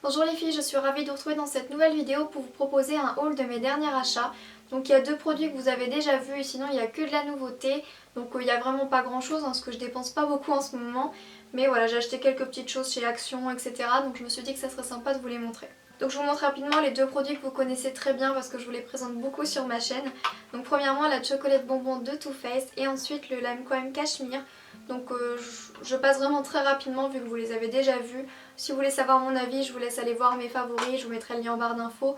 Bonjour les filles, je suis ravie de vous retrouver dans cette nouvelle vidéo pour vous proposer un haul de mes derniers achats. Donc il y a deux produits que vous avez déjà vus et sinon il n'y a que de la nouveauté. Donc il n'y a vraiment pas grand chose parce que je dépense pas beaucoup en ce moment. Mais voilà, j'ai acheté quelques petites choses chez Action, etc. Donc je me suis dit que ça serait sympa de vous les montrer. Donc je vous montre rapidement les deux produits que vous connaissez très bien parce que je vous les présente beaucoup sur ma chaîne. Donc premièrement la chocolate bonbon de Too Faced et ensuite le Lime Crime Cashmere. Donc je passe vraiment très rapidement vu que vous les avez déjà vus. Si vous voulez savoir mon avis, je vous laisse aller voir mes favoris, je vous mettrai le lien en barre d'infos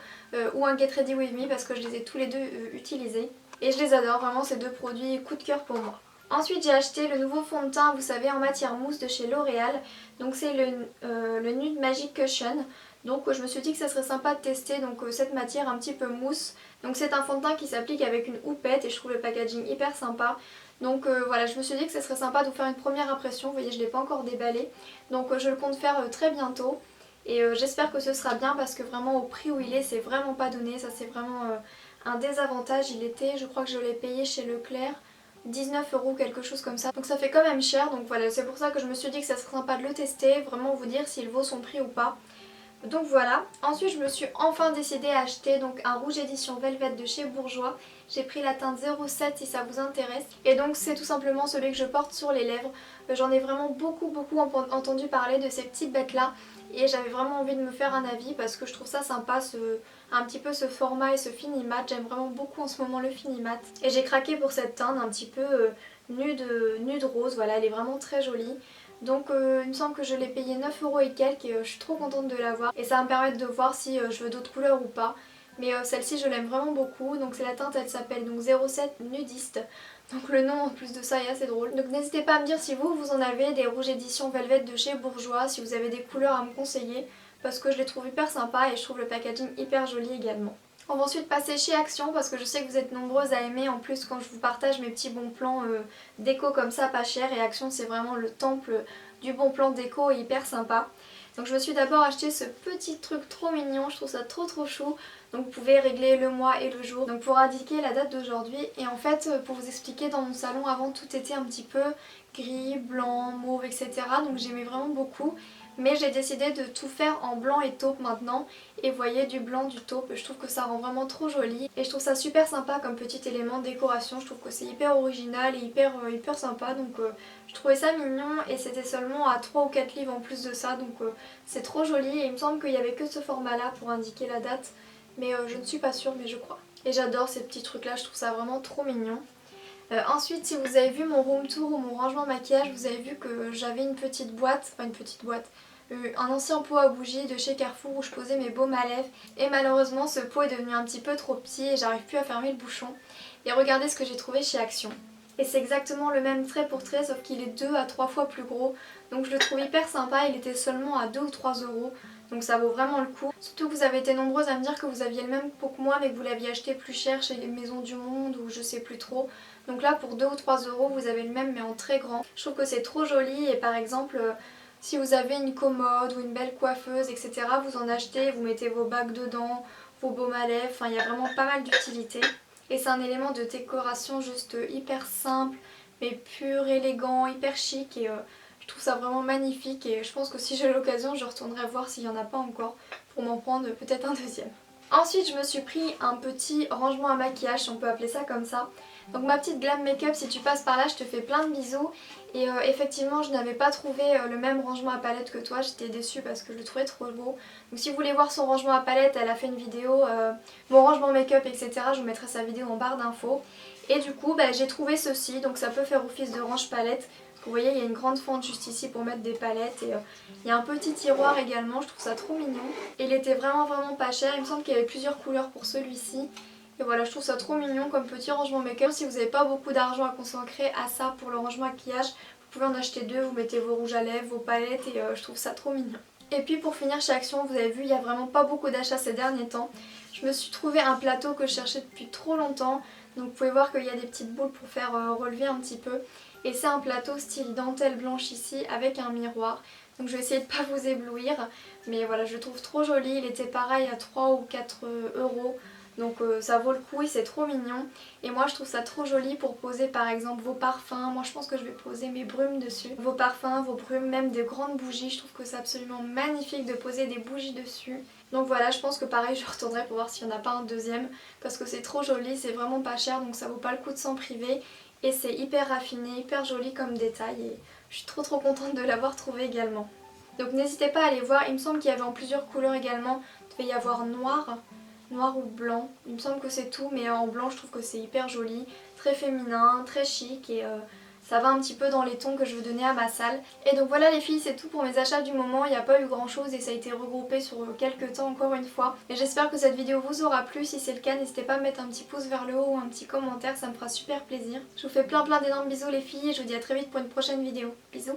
ou un Get Ready With Me parce que je les ai tous les deux utilisés. Et je les adore, vraiment ces deux produits coup de cœur pour moi. Ensuite j'ai acheté le nouveau fond de teint, vous savez, en matière mousse de chez L'Oréal. Donc c'est le Nude Magic Cushion. Donc je me suis dit que ça serait sympa de tester cette matière un petit peu mousse. Donc c'est un fond de teint qui s'applique avec une houppette et je trouve le packaging hyper sympa. Donc voilà, je me suis dit que ça serait sympa de vous faire une première impression. Vous voyez, je ne l'ai pas encore déballé. Donc je le compte faire très bientôt. Et j'espère que ce sera bien parce que vraiment au prix où il est, c'est vraiment pas donné. Ça c'est vraiment un désavantage. Il était, je crois que je l'ai payé chez Leclerc, 19 € quelque chose comme ça. Donc ça fait quand même cher. Donc voilà, c'est pour ça que je me suis dit que ça serait sympa de le tester. Vraiment vous dire s'il vaut son prix ou pas. Donc voilà, ensuite je me suis enfin décidée à acheter un rouge édition Velvet de chez Bourjois. J'ai pris la teinte 07 si ça vous intéresse. Et donc c'est tout simplement celui que je porte sur les lèvres. J'en ai vraiment beaucoup entendu parler de ces petites bêtes là. Et j'avais vraiment envie de me faire un avis parce que je trouve ça sympa, un petit peu ce format et ce fini mat. J'aime vraiment beaucoup en ce moment le fini mat. Et j'ai craqué pour cette teinte un petit peu nude rose, voilà, elle est vraiment très jolie. Donc il me semble que je l'ai payé 9 € et quelques et je suis trop contente de l'avoir. Et ça va me permettre de voir si je veux d'autres couleurs ou pas. Mais celle-ci je l'aime vraiment beaucoup. Donc c'est la teinte, elle s'appelle 07 Nudiste. Donc le nom en plus de ça est assez drôle. Donc n'hésitez pas à me dire si vous en avez des rouges éditions Velvet de chez Bourjois. Si vous avez des couleurs à me conseiller. Parce que je les trouve hyper sympas et je trouve le packaging hyper joli également. On va ensuite passer chez Action parce que je sais que vous êtes nombreuses à aimer en plus quand je vous partage mes petits bons plans déco comme ça pas cher, et Action c'est vraiment le temple du bon plan déco et hyper sympa. Donc je me suis d'abord acheté ce petit truc trop mignon, je trouve ça trop chou. Donc vous pouvez régler le mois et le jour donc pour indiquer la date d'aujourd'hui. Et en fait pour vous expliquer, dans mon salon avant tout était un petit peu gris, blanc, mauve, etc. Donc j'aimais vraiment beaucoup. Mais j'ai décidé de tout faire en blanc et taupe maintenant. Et vous voyez, du blanc, du taupe, je trouve que ça rend vraiment trop joli. Et je trouve ça super sympa comme petit élément de décoration. Je trouve que c'est hyper original et hyper sympa. Donc je trouvais ça mignon et c'était seulement à 3 ou 4 livres en plus de ça. Donc c'est trop joli et il me semble qu'il n'y avait que ce format là pour indiquer la date. Mais je ne suis pas sûre, mais je crois. Et j'adore ces petits trucs là, je trouve ça vraiment trop mignon. Ensuite, si vous avez vu mon room tour ou mon rangement maquillage, vous avez vu que j'avais une petite boîte, un ancien pot à bougies de chez Carrefour où je posais mes baumes à lèvres. Et malheureusement, ce pot est devenu un petit peu trop petit et j'arrive plus à fermer le bouchon. Et regardez ce que j'ai trouvé chez Action. Et c'est exactement le même trait pour trait, sauf qu'il est 2 à 3 fois plus gros. Donc je le trouve hyper sympa, il était seulement à 2 ou 3 €. Donc ça vaut vraiment le coup. Surtout que vous avez été nombreuses à me dire que vous aviez le même pot que moi mais que vous l'aviez acheté plus cher chez les Maisons du Monde ou je sais plus trop. Donc là pour 2 ou 3 € vous avez le même mais en très grand. Je trouve que c'est trop joli et par exemple si vous avez une commode ou une belle coiffeuse, etc., vous en achetez, vous mettez vos bagues dedans, vos baumes à lèvres, enfin il y a vraiment pas mal d'utilité. Et c'est un élément de décoration juste hyper simple, mais pur, élégant, hyper chic et je trouve ça vraiment magnifique et je pense que si j'ai l'occasion je retournerai voir s'il n'y en a pas encore pour m'en prendre peut-être un deuxième. Ensuite je me suis pris un petit rangement à maquillage, si on peut appeler ça comme ça. Donc ma petite glam make-up, si tu passes par là je te fais plein de bisous. Et effectivement je n'avais pas trouvé le même rangement à palette que toi, j'étais déçue parce que je le trouvais trop beau. Donc si vous voulez voir son rangement à palette, elle a fait une vidéo, mon rangement make-up, etc. Je vous mettrai sa vidéo en barre d'infos. Et du coup j'ai trouvé ceci, donc ça peut faire office de range palette. Vous voyez, il y a une grande fente juste ici pour mettre des palettes et il y a un petit tiroir également, je trouve ça trop mignon. Et il était vraiment pas cher, il me semble qu'il y avait plusieurs couleurs pour celui-ci. Et voilà, je trouve ça trop mignon comme petit rangement make-up. Si vous n'avez pas beaucoup d'argent à consacrer à ça pour le rangement maquillage, vous pouvez en acheter deux, vous mettez vos rouges à lèvres, vos palettes et je trouve ça trop mignon. Et puis pour finir chez Action, vous avez vu, il n'y a vraiment pas beaucoup d'achats ces derniers temps. Je me suis trouvé un plateau que je cherchais depuis trop longtemps. Donc vous pouvez voir qu'il y a des petites boules pour faire relever un petit peu. Et c'est un plateau style dentelle blanche ici avec un miroir. Donc je vais essayer de pas vous éblouir. Mais voilà, je le trouve trop joli. Il était pareil à 3 ou 4 €. Donc ça vaut le coup et c'est trop mignon. Et moi je trouve ça trop joli pour poser par exemple vos parfums. Moi je pense que je vais poser mes brumes dessus. Vos parfums, vos brumes, même des grandes bougies. Je trouve que c'est absolument magnifique de poser des bougies dessus. Donc voilà, je pense que pareil je retournerai pour voir s'il n'y en a pas un deuxième. Parce que c'est trop joli, c'est vraiment pas cher donc ça vaut pas le coup de s'en priver. Et c'est hyper raffiné, hyper joli comme détail. Et je suis trop contente de l'avoir trouvé également. Donc n'hésitez pas à aller voir, il me semble qu'il y avait en plusieurs couleurs également. Il devait y avoir noir ou blanc, il me semble que c'est tout, mais en blanc je trouve que c'est hyper joli, très féminin, très chic et ça va un petit peu dans les tons que je veux donner à ma salle. Et donc voilà les filles, c'est tout pour mes achats du moment, il n'y a pas eu grand chose et ça a été regroupé sur quelques temps encore une fois. Et j'espère que cette vidéo vous aura plu, si c'est le cas n'hésitez pas à mettre un petit pouce vers le haut ou un petit commentaire, ça me fera super plaisir. Je vous fais plein d'énormes bisous les filles et je vous dis à très vite pour une prochaine vidéo. Bisous.